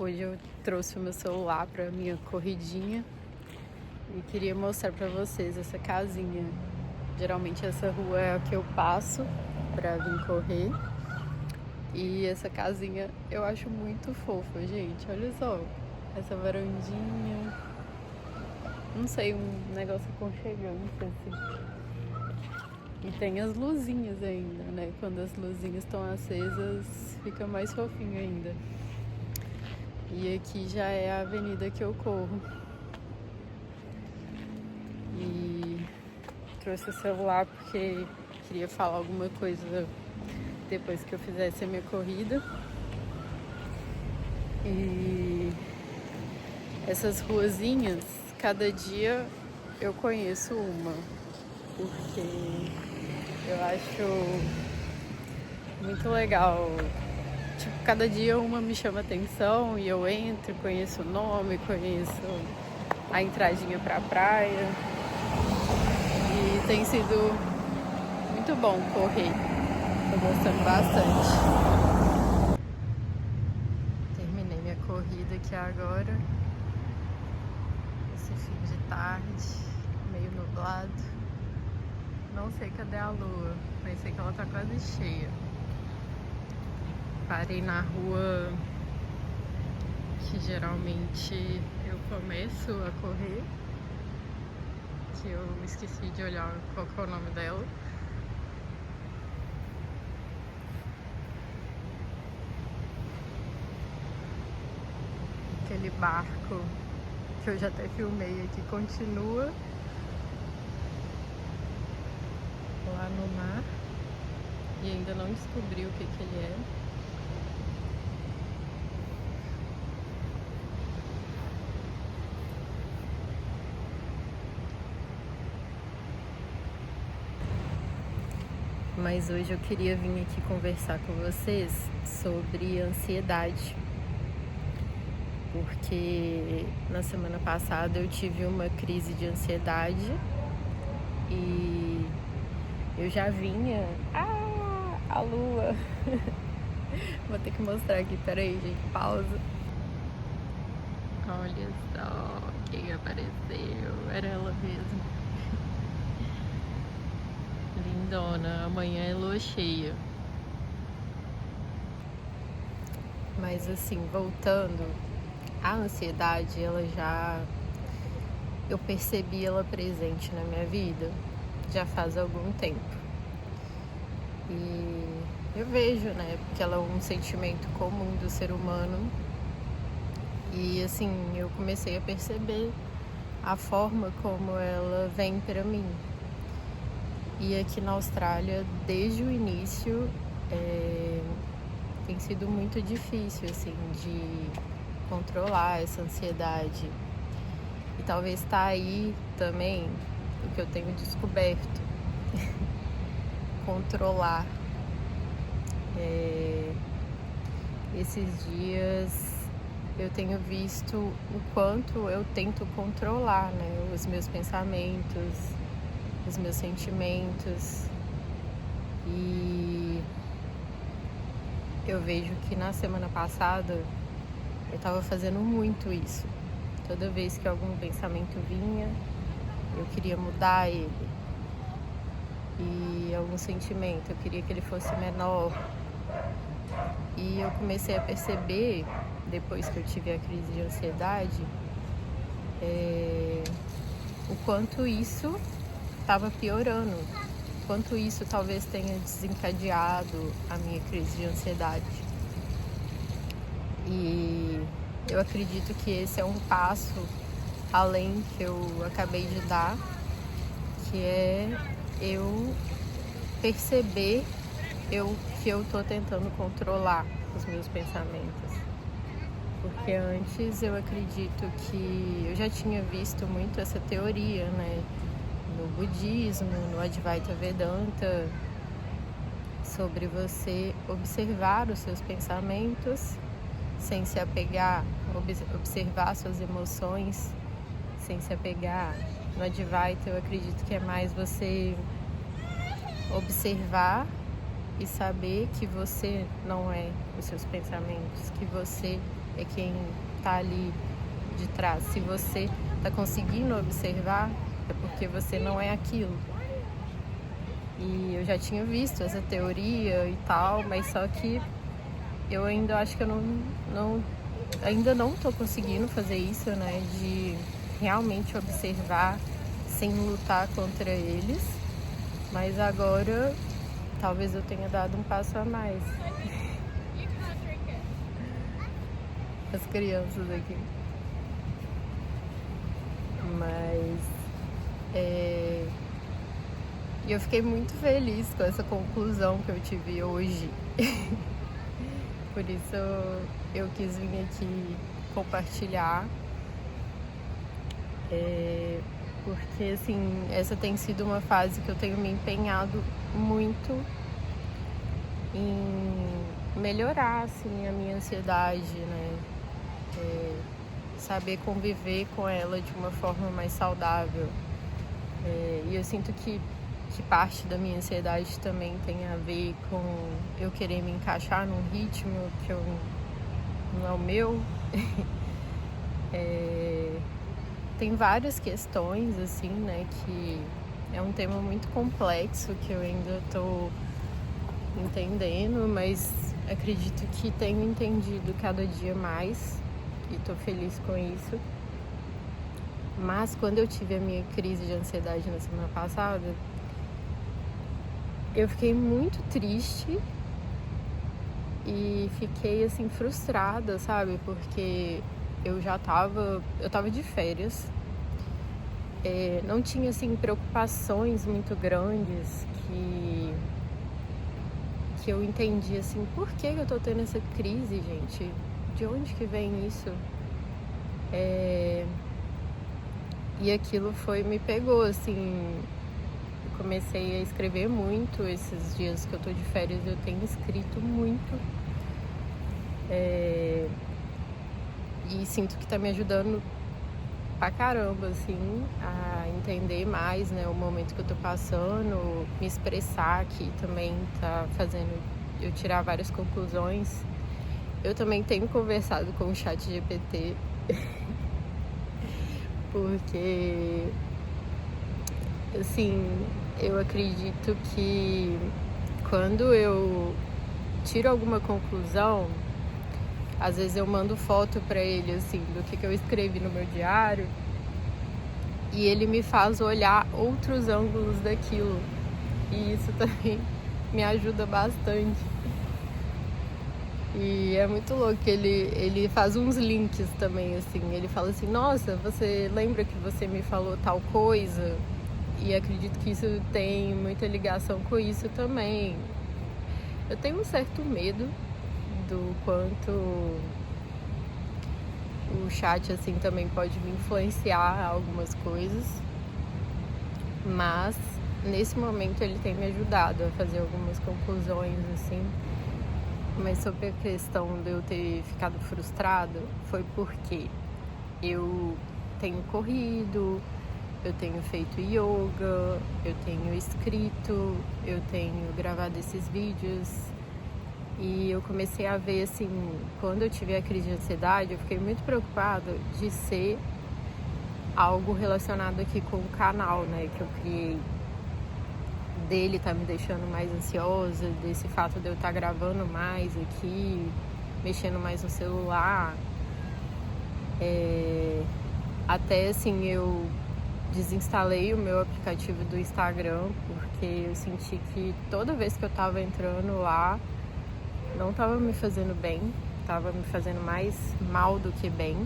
Hoje eu trouxe o meu celular para minha corridinha e queria mostrar para vocês essa casinha. Geralmente essa rua é a que eu passo para vir correr. E essa casinha eu acho muito fofa, gente. Olha só, essa varandinha. Não sei, um negócio aconchegante assim. E tem as luzinhas ainda, né? Quando as luzinhas estão acesas, fica mais fofinho ainda. E aqui já é a avenida que eu corro. E trouxe o celular porque queria falar alguma coisa depois que eu fizesse a minha corrida. E essas ruazinhas, cada dia eu conheço uma, porque eu acho muito legal. Tipo, cada dia uma me chama atenção e eu entro, conheço o nome, conheço a entradinha pra praia. E tem sido muito bom correr. Tô gostando bastante. Terminei minha corrida aqui agora. Esse fim de tarde, meio nublado. Não sei cadê a lua. Pensei que ela tá quase cheia. Parei na rua que geralmente eu começo a correr, que eu esqueci de olhar qual que é o nome dela. Aquele barco que eu já até filmei aqui continua lá no mar e ainda não descobri o que ele é. Mas hoje eu queria vir aqui conversar com vocês sobre ansiedade. Porque na semana passada eu tive uma crise de ansiedade e eu já vinha... a lua! Vou ter que mostrar aqui, peraí, gente, pausa. Olha só quem apareceu, era ela mesmo. Lindona, amanhã é lua cheia. Mas assim, voltando, a ansiedade, eu percebi ela presente na minha vida já faz algum tempo. E eu vejo, né, porque ela é um sentimento comum do ser humano. E assim, eu comecei a perceber a forma como ela vem pra mim. E aqui na Austrália, desde o início, tem sido muito difícil, assim, de controlar essa ansiedade. E talvez tá aí também o que eu tenho descoberto. Controlar. Esses dias eu tenho visto o quanto eu tento controlar, né, os meus pensamentos, os meus sentimentos. E eu vejo que na semana passada eu tava fazendo muito isso. Toda vez que algum pensamento vinha, eu queria mudar ele. E algum sentimento, eu queria que ele fosse menor. E eu comecei a perceber, depois que eu tive a crise de ansiedade, o quanto isso estava piorando. O quanto isso talvez tenha desencadeado a minha crise de ansiedade. E eu acredito que esse é um passo além que eu acabei de dar, que é eu perceber que eu tô tentando controlar os meus pensamentos. Porque antes eu acredito que eu já tinha visto muito essa teoria, né, no budismo, no Advaita Vedanta, sobre você observar os seus pensamentos sem se apegar, observar suas emoções sem se apegar. No Advaita eu acredito que é mais você observar e saber que você não é os seus pensamentos, que você é quem tá ali de trás. Se você tá conseguindo observar, é porque você não é aquilo. E eu já tinha visto essa teoria e tal, mas só que eu ainda acho que eu ainda não tô conseguindo fazer isso, né? De realmente observar sem lutar contra eles. Mas agora talvez eu tenha dado um passo a mais. As crianças aqui. Mas eu fiquei muito feliz com essa conclusão que eu tive hoje. Por isso eu quis vir aqui compartilhar. Porque assim, essa tem sido uma fase que eu tenho me empenhado muito em melhorar assim, a minha ansiedade, né? Saber conviver com ela de uma forma mais saudável. E eu sinto que parte da minha ansiedade também tem a ver com eu querer me encaixar num ritmo que não é o meu. Tem várias questões, assim, né, que é um tema muito complexo que eu ainda tô entendendo, mas acredito que tenho entendido cada dia mais e tô feliz com isso. Mas quando eu tive a minha crise de ansiedade na semana passada, eu fiquei muito triste e fiquei, assim, frustrada, sabe? Porque eu tava de férias, não tinha, assim, preocupações muito grandes que eu entendi, assim, por que eu tô tendo essa crise, gente? De onde que vem isso? E aquilo me pegou, assim. Comecei a escrever muito esses dias que eu tô de férias, eu tenho escrito muito. E sinto que tá me ajudando pra caramba, assim, a entender mais, né, o momento que eu tô passando, me expressar aqui também tá fazendo eu tirar várias conclusões. Eu também tenho conversado com o ChatGPT, porque, assim, eu acredito que quando eu tiro alguma conclusão, às vezes eu mando foto pra ele, assim, do que eu escrevi no meu diário, e ele me faz olhar outros ângulos daquilo. E isso também me ajuda bastante. E é muito louco que ele faz uns links também, assim. Ele fala assim, nossa, você lembra que você me falou tal coisa? E acredito que isso tem muita ligação com isso também. Eu tenho um certo medo do quanto o chat, assim, também pode me influenciar algumas coisas. Mas, nesse momento, ele tem me ajudado a fazer algumas conclusões, assim. Mas sobre a questão de eu ter ficado frustrada, foi porque eu tenho corrido, eu tenho feito yoga, eu tenho escrito, eu tenho gravado esses vídeos. E eu comecei a ver, assim, quando eu tive a crise de ansiedade, eu fiquei muito preocupada de ser algo relacionado aqui com o canal, né, que eu criei. Dele tá me deixando mais ansiosa, desse fato de eu estar gravando mais aqui, mexendo mais no celular. Até, assim, eu desinstalei o meu aplicativo do Instagram, porque eu senti que toda vez que eu tava entrando lá, não tava me fazendo bem, tava me fazendo mais mal do que bem.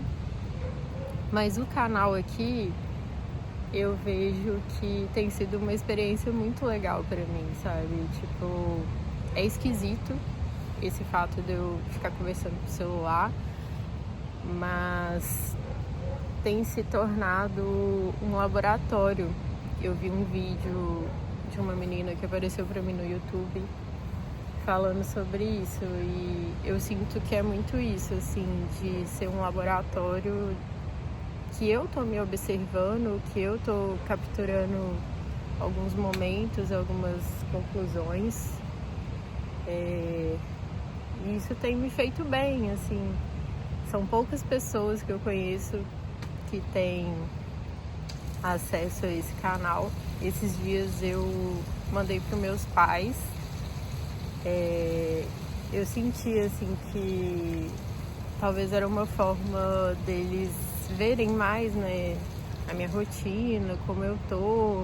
Mas o canal aqui, eu vejo que tem sido uma experiência muito legal pra mim, sabe? Tipo, é esquisito esse fato de eu ficar conversando com o celular, mas tem se tornado um laboratório. Eu vi um vídeo de uma menina que apareceu pra mim no YouTube falando sobre isso, e eu sinto que é muito isso, assim, de ser um laboratório que eu tô me observando, que eu tô capturando alguns momentos, algumas conclusões. E isso tem me feito bem, assim. são poucas pessoas que eu conheço que têm acesso a esse canal. Esses dias eu mandei para os meus pais. Eu senti assim que talvez era uma forma deles verem mais, né, a minha rotina, como eu tô.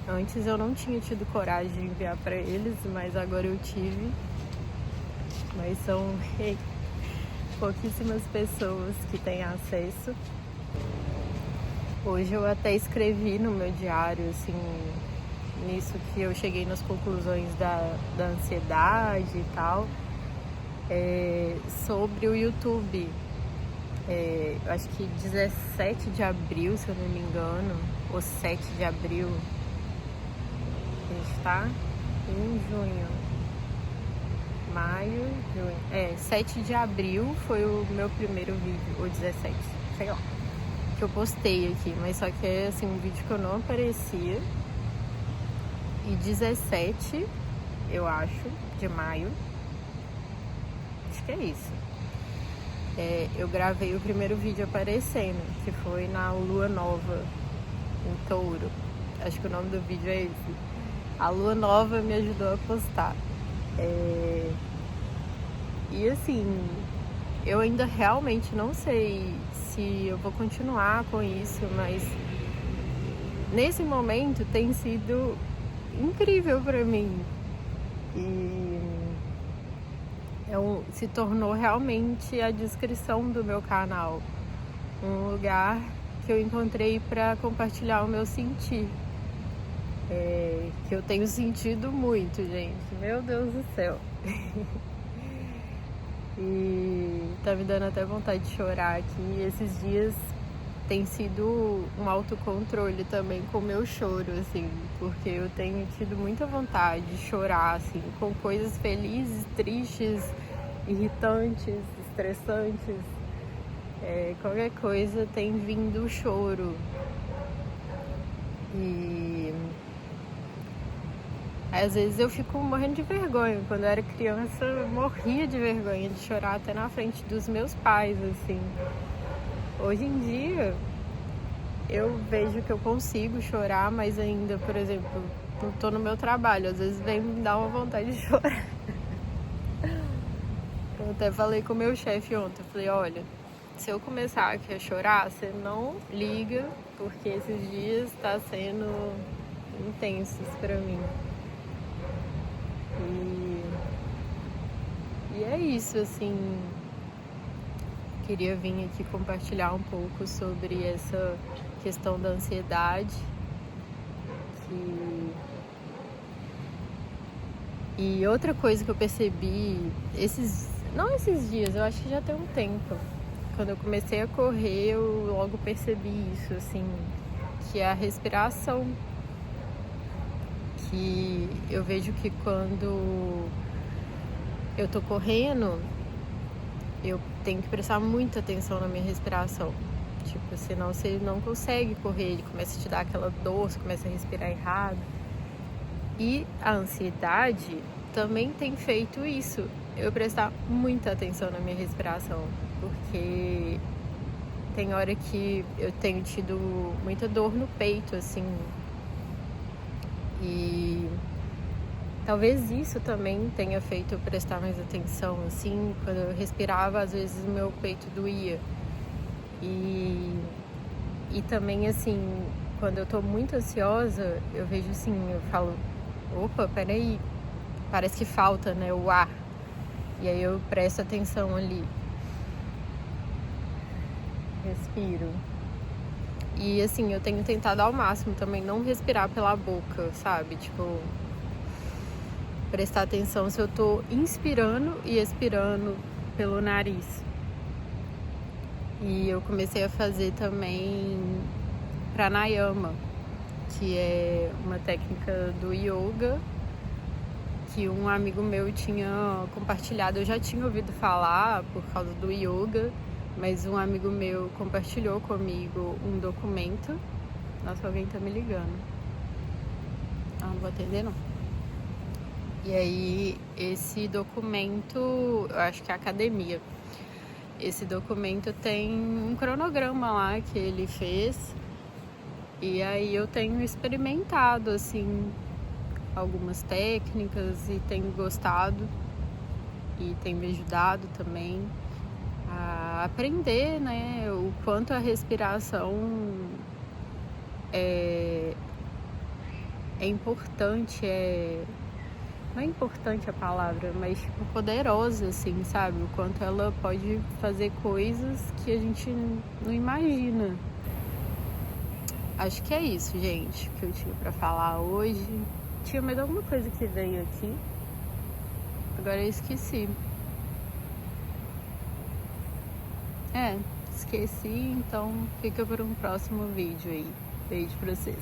Antes eu não tinha tido coragem de enviar para eles, mas agora eu tive. Mas são pouquíssimas pessoas que têm acesso. Hoje eu até escrevi no meu diário, assim, nisso que eu cheguei nas conclusões da ansiedade e tal, sobre o YouTube. Eu acho que 17 de abril, se eu não me engano, ou 7 de abril, a gente tá em junho, maio, junho, 7 de abril foi o meu primeiro vídeo, ou 17, sei lá, que eu postei aqui, mas só que é assim, um vídeo que eu não aparecia. E 17, eu acho, de maio, acho que é isso, eu gravei o primeiro vídeo aparecendo, que foi na lua nova, em Touro. Acho que o nome do vídeo é esse. A lua nova me ajudou a postar. E assim, eu ainda realmente não sei se eu vou continuar com isso, mas nesse momento tem sido incrível pra mim. E se tornou realmente a descrição do meu canal. Um lugar que eu encontrei para compartilhar o meu sentir. Que eu tenho sentido muito, gente. Meu Deus do céu. E tá me dando até vontade de chorar aqui. Esses dias tem sido um autocontrole também com o meu choro, assim, porque eu tenho tido muita vontade de chorar, assim, com coisas felizes, tristes, irritantes, estressantes. Qualquer coisa tem vindo o choro. E às vezes eu fico morrendo de vergonha. Quando eu era criança, eu morria de vergonha de chorar até na frente dos meus pais, assim. Hoje em dia, eu vejo que eu consigo chorar, mas ainda, por exemplo, não tô no meu trabalho, às vezes vem me dar uma vontade de chorar. Eu até falei com o meu chefe ontem, eu falei, olha, se eu começar aqui a chorar, você não liga, porque esses dias tá sendo intensos pra mim. E é isso, assim. Queria vir aqui compartilhar um pouco sobre essa questão da ansiedade. E outra coisa que eu percebi, não esses dias, eu acho que já tem um tempo. Quando eu comecei a correr, eu logo percebi isso, assim, que é a respiração. Que eu vejo que quando eu tô correndo, eu tenho que prestar muita atenção na minha respiração. Tipo, senão você não consegue correr, ele começa a te dar aquela dor, você começa a respirar errado. E a ansiedade também tem feito isso, eu prestar muita atenção na minha respiração, porque tem hora que eu tenho tido muita dor no peito, assim, e talvez isso também tenha feito eu prestar mais atenção, assim, quando eu respirava, às vezes o meu peito doía. E também, assim, quando eu tô muito ansiosa, eu vejo assim, eu falo, opa, peraí, parece que falta, né, o ar. E aí eu presto atenção ali. Respiro. E assim, eu tenho tentado ao máximo também não respirar pela boca, sabe? Tipo, prestar atenção se eu tô inspirando e expirando pelo nariz. E eu comecei a fazer também pranayama, que é uma técnica do yoga que um amigo meu tinha compartilhado. Eu já tinha ouvido falar por causa do yoga, mas um amigo meu compartilhou comigo um documento. Nossa, alguém tá me ligando. Não vou atender não. E aí, esse documento, eu acho que é academia. esse documento tem um cronograma lá que ele fez, e aí eu tenho experimentado assim algumas técnicas e tenho gostado e tem me ajudado também a aprender, né, o quanto a respiração é importante, não é importante a palavra, mas tipo, poderosa, assim, sabe? O quanto ela pode fazer coisas que a gente não imagina. Acho que é isso, gente, que eu tinha pra falar hoje. Tinha mais alguma coisa que veio aqui, agora eu esqueci. Esqueci, então fica para um próximo vídeo aí. Beijo pra vocês.